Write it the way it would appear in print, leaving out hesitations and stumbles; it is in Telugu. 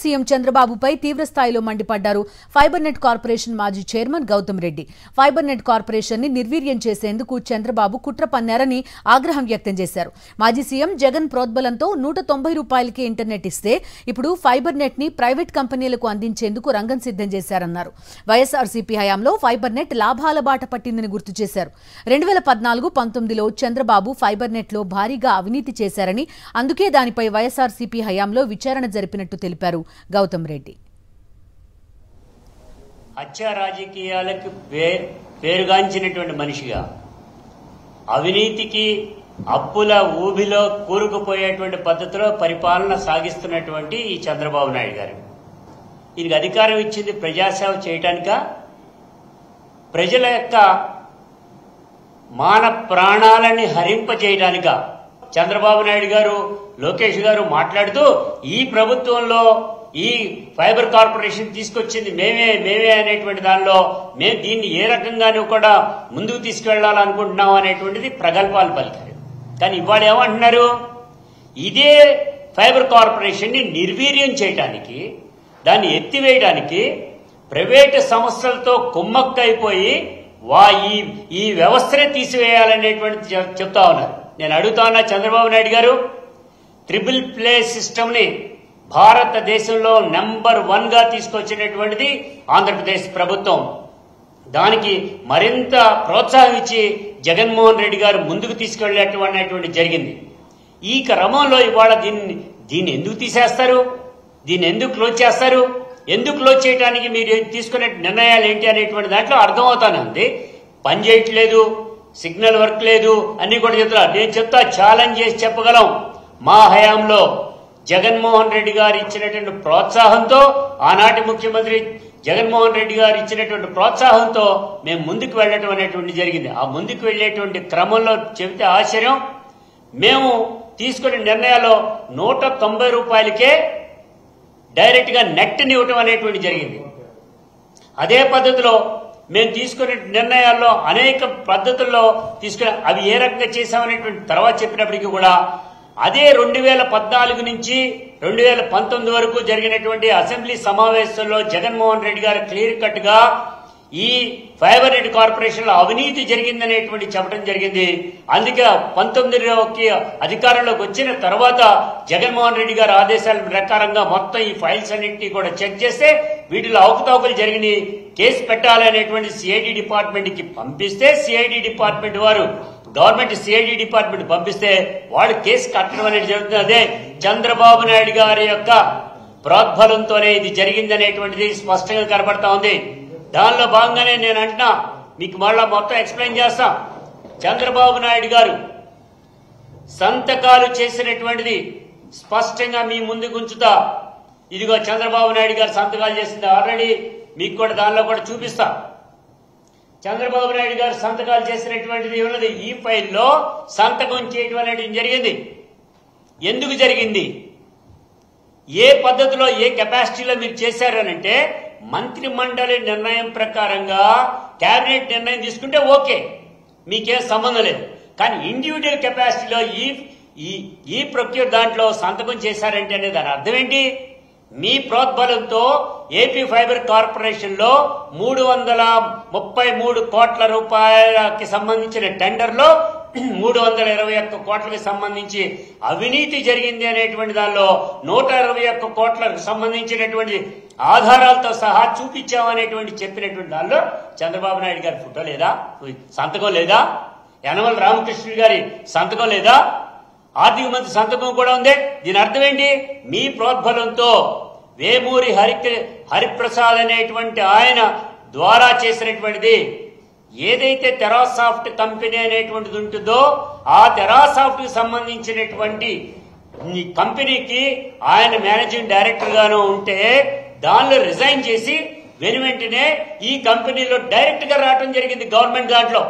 సీఎం చంద్రబాబుపై తీవ్ర స్థాయిలో మండిపడ్డారు ఫైబర్ నెట్ కార్పొరేషన్ మాజీ chairman Gautam Reddy. Fibre net corporation ని నిర్వీర్యం చేసేందుకు చంద్రబాబు కుట్ర పన్నారని ఆగ్రహం వ్యక్తం చేశారు. మాజీ సీఎం జగన్ ప్రోద్బలంతో 190 రూపాయలకే ఇంటర్నెట్ ఇస్తే ఇప్పుడు ఫైబర్ నెట్ ని ప్రైవేట్ కంపెనీలకు అందించేందుకు రంగం సిద్ధం చేశారన్నారు. వైఎస్ఆర్సీపీ హయాంలో ఫైబర్ నెట్ లాభాల బాట పట్టిందని గుర్తు చేశారు. 2014-19లో చంద్రబాబు ఫైబర్ నెట్ లో భారీగా అవినీతి చేశారని, అందుకే దానిపై వైఎస్ఆర్సీపీ హయాంలో విచారణ జరిపినట్టు తెలిపారు గౌతమ్ రెడ్డి. హత్య రాజకీయాలకు పేరుగాంచినటువంటి మనిషిగా అవినీతికి అప్పుల ఊబిలో కూరుకుపోయేటువంటి పద్ధతిలో పరిపాలన సాగిస్తున్నటువంటి ఈ చంద్రబాబు నాయుడు గారు ఈయనకి అధికారం ఇచ్చింది ప్రజాసేవ చేయటానిక, ప్రజల యొక్క మాన ప్రాణాలని హరింపజేయడానిక? చంద్రబాబు నాయుడు గారు, లోకేష్ గారు మాట్లాడుతూ ఈ ప్రభుత్వంలో ఈ ఫైబర్ కార్పొరేషన్ తీసుకొచ్చింది మేమే అనేటువంటి దానిలో మేము దీన్ని ఏ రకంగానూ కూడా ముందుకు తీసుకెళ్లాలనుకుంటున్నాం అనేటువంటిది ప్రగల్భాలు పలికారు. కానీ ఇవాళ ఏమంటున్నారు? ఇదే ఫైబర్ కార్పొరేషన్ ని నిర్వీర్యం చేయడానికి, దాన్ని ఎత్తివేయడానికి ప్రైవేటు సంస్థలతో కుమ్మక్కైపోయి ఈ వ్యవస్థనే తీసివేయాలనేటువంటి చెప్తా ఉన్నారు. నేను అడుగుతా ఉన్నా చంద్రబాబు నాయుడు గారు, ట్రిపుల్ ప్లే సిస్టమ్ ని భారతదేశంలో నెంబర్ 1 గా తీసుకొచ్చినటువంటిది ఆంధ్రప్రదేశ్ ప్రభుత్వం. దానికి మరింత ప్రోత్సాహం ఇచ్చి జగన్మోహన్ రెడ్డి గారు ముందుకు తీసుకెళ్లేటువంటి జరిగింది. ఈ క్రమంలో ఇవాళ దీన్ని ఎందుకు తీసేస్తారు? దీన్ని ఎందుకు క్లోజ్ చేస్తారు? ఎందుకు క్లోజ్ చేయడానికి మీరు తీసుకునే నిర్ణయాలు ఏంటి అనేటువంటి దాంట్లో అర్థమవుతానండి. పని చేయట్లేదు, సిగ్నల్ వర్క్ లేదు, అన్ని కూడా చెప్తున్నారు. నేను చెప్తా, ఛాలెంజ్ చేసి చెప్పగలం. మా హయాంలో జగన్మోహన్ రెడ్డి గారు ఇచ్చినటువంటి ప్రోత్సాహంతో, ఆనాటి ముఖ్యమంత్రి జగన్మోహన్ రెడ్డి గారు ఇచ్చినటువంటి ప్రోత్సాహంతో మేము ముందుకు వెళ్లడం అనేటువంటి జరిగింది. ఆ ముందుకు వెళ్లేటువంటి క్రమంలో చెబితే ఆశ్చర్యం, మేము తీసుకునే నిర్ణయాల్లో 190 రూపాయలకే డైరెక్ట్ గా నెట్ని ఇవ్వటం అనేటువంటి జరిగింది. అదే పద్ధతిలో మేము తీసుకునే నిర్ణయాల్లో అనేక పద్ధతుల్లో తీసుకునే అవి ఏ రకంగా చేశామనేటువంటి తర్వాత చెప్పినప్పటికీ కూడా అదే 2014 నుంచి 2019 వరకు జరిగినటువంటి అసెంబ్లీ సమావేశంలో జగన్మోహన్ రెడ్డి గారు క్లియర్ కట్ గా ఈ ఫైబర్ నెట్ కార్పొరేషన్ లో అవినీతి జరిగిందనేటువంటి చెప్పడం జరిగింది. అందుకే 19లోకి అధికారంలోకి వచ్చిన తర్వాత జగన్మోహన్ రెడ్డి గారి ఆదేశాల ప్రకారంగా మొత్తం ఈ ఫైల్స్ అన్నింటినీ కూడా చెక్ చేస్తే వీటిలో అవకతవకలు జరిగినాయి, కేసు పెట్టాలనేటువంటి సిఐడి డిపార్ట్మెంట్ కి పంపిస్తే, సిఐడి డిపార్ట్మెంట్ వారు గవర్నమెంట్ సిఐడి డిపార్ట్మెంట్ పంపిస్తే వాళ్ళు కేసు కట్టడం అనేది జరుగుతుంది. అదే చంద్రబాబు నాయుడు గారి యొక్క ప్రోద్బలంతోనే ఇది జరిగిందనేటువంటిది స్పష్టంగా కనబడతా ఉంది. దానిలో భాగంగానే నేను అంటున్నా, మీకు మళ్ళా మొత్తం ఎక్స్ప్లెయిన్ చేస్తా. చంద్రబాబు నాయుడు గారు సంతకాలు చేసినటువంటిది స్పష్టంగా మీ ముందుకు ఉంచుతా. ఇదిగో చంద్రబాబు నాయుడు గారు సంతకాలు చేసింది ఆల్రెడీ మీకు కూడా దానిలో కూడా చూపిస్తా. చంద్రబాబు నాయుడు గారు సంతకాలు చేసినటువంటిది ఉన్నది. ఈ ఫైల్లో సంతకం చేయడం అనేది జరిగింది. ఎందుకు జరిగింది? ఏ పద్ధతిలో, ఏ కెపాసిటీలో మీరు చేశారనంటే, మంత్రి మండలి నిర్ణయం ప్రకారంగా కేబినెట్ నిర్ణయం తీసుకుంటే ఓకే, మీకేం సంబంధం లేదు. కానీ ఇండివిజువల్ కెపాసిటీలో ఈ ప్రొక్యూర్ దాంట్లో సంతకం చేశారంటే అనేది దాని అర్థం ఏంటి? మీ ప్రోద్బలంతో ఏపీ ఫైబర్ కార్పొరేషన్ లో 333 కోట్ల రూపాయలకి సంబంధించిన టెండర్ లో 321 కోట్లకి సంబంధించి అవినీతి జరిగింది అనేటువంటి దానిలో 121 కోట్లకు సంబంధించినటువంటి ఆధారాలతో సహా చూపించామనేటువంటి చెప్పినటువంటి దానిలో చంద్రబాబు నాయుడు గారి ఫోటో లేదా, సంతకం లేదా? యనమల రామకృష్ణుడు గారి సంతకం లేదా? ఆర్థిక మంత్రి సంతకం కూడా ఉంది. దీని అర్థం ఏంటి? మీ ప్రోద్బలంతో వేమూరి హరిప్రసాద్ అనేటువంటి ఆయన ద్వారా చేసినటువంటిది ఏదైతే టెరాసాఫ్ట్ కంపెనీ అనేటువంటిది ఉంటుందో, ఆ టెరాసాఫ్ట్ కి సంబంధించినటువంటి కంపెనీకి ఆయన మేనేజింగ్ డైరెక్టర్ గాను ఉంటే దానిలో రిజైన్ చేసి వెనువెంటనే ఈ కంపెనీలో డైరెక్ట్ గా రావడం జరిగింది గవర్నమెంట్ దాంట్లో.